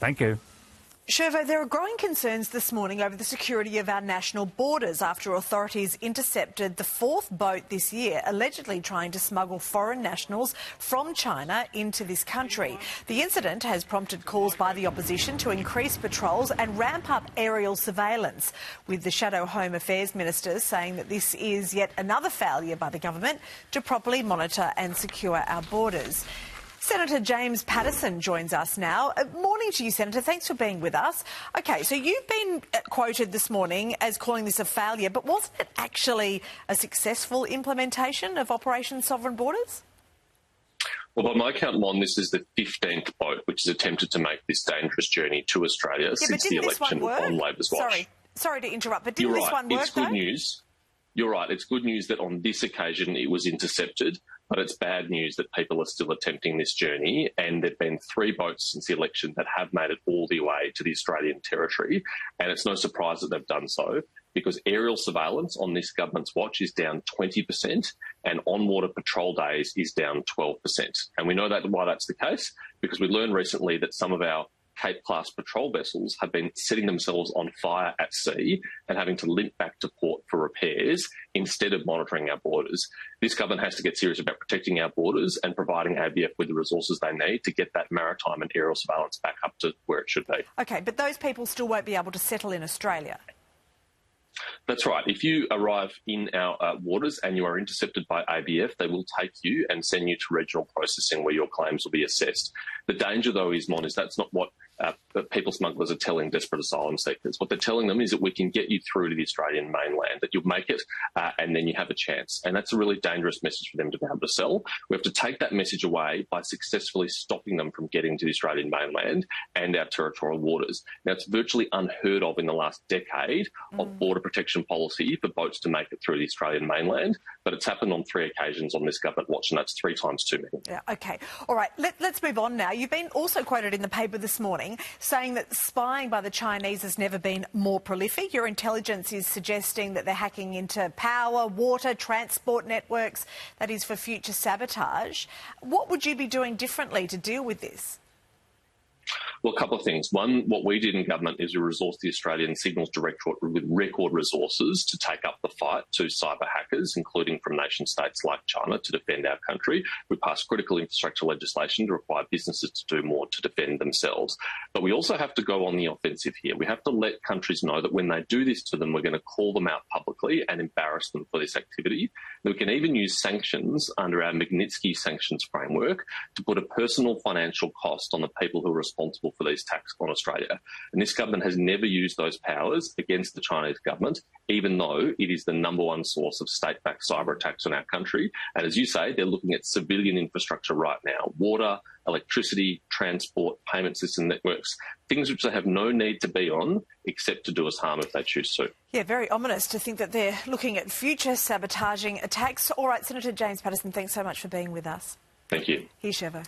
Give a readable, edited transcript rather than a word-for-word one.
Thank you. Shervo, there are growing concerns this morning over the security of our national borders after authorities intercepted the fourth boat this year, allegedly trying to smuggle foreign nationals from China into this country. The incident has prompted calls by the opposition to increase patrols and ramp up aerial surveillance, with the Shadow Home Affairs Minister saying that this is yet another failure by the government to properly monitor and secure our borders. Senator James Paterson joins us now. Morning to you, Senator. Thanks for being with us. OK, so you've been quoted this morning as calling this a failure, but wasn't it actually a successful implementation of Operation Sovereign Borders? Well, by my count, Mon, this is the 15th boat which has attempted to make this dangerous journey to Australia since the election on Labor's watch. Sorry to interrupt, but didn't this one work, It's good news. You're right. It's good news that on this occasion it was intercepted, but it's bad news that people are still attempting this journey. And there have been 3 boats since the election that have made it all the way to the Australian territory. And it's no surprise that they've done so, because aerial surveillance on this government's watch is down 20% and on-water patrol days is down 12%. And we know that why that's the case, because we learned recently that some of our Cape-class patrol vessels have been setting themselves on fire at sea and having to limp back to port for repairs instead of monitoring our borders. This government has to get serious about protecting our borders and providing ABF with the resources they need to get that maritime and aerial surveillance back up to where it should be. OK, but those people still won't be able to settle in Australia. That's right. If you arrive in our waters and you are intercepted by ABF, they will take you and send you to regional processing where your claims will be assessed. The danger, though, is, Mon, is that's not what people smugglers are telling desperate asylum seekers. What they're telling them is that we can get you through to the Australian mainland, that you'll make it and then you have a chance. And that's a really dangerous message for them to be able to sell. We have to take that message away by successfully stopping them from getting to the Australian mainland and our territorial waters. Now, it's virtually unheard of in the last decade of border protection policy for boats to make it through the Australian mainland, but it's happened on 3 occasions on this government watch, and that's 3 times too many. Yeah, OK. All right, let's move on now. You've been also quoted in the paper this morning saying that spying by the Chinese has never been more prolific. Your intelligence is suggesting that they're hacking into power, water, transport networks, that is for future sabotage. What would you be doing differently to deal with this? Well, a couple of things. One, what we did in government is we resourced the Australian Signals Directorate with record resources to take up the fight to cyber hackers, including from nation states like China, to defend our country. We passed critical infrastructure legislation to require businesses to do more to defend themselves. But we also have to go on the offensive here. We have to let countries know that when they do this to them, we're going to call them out publicly and embarrass them for this activity. We can even use sanctions under our Magnitsky sanctions framework to put a personal financial cost on the people who are responsible for these attacks on Australia. And this government has never used those powers against the Chinese government, even though it is the #1 source of state-backed cyber attacks on our country. And as you say, they're looking at civilian infrastructure right now: water, electricity, transport, payment system networks, things which they have no need to be on except to do us harm if they choose to. Yeah, very ominous to think that they're looking at future sabotaging attacks. All right, Senator James Paterson, thanks so much for being with us. Thank you. Here's Shervo.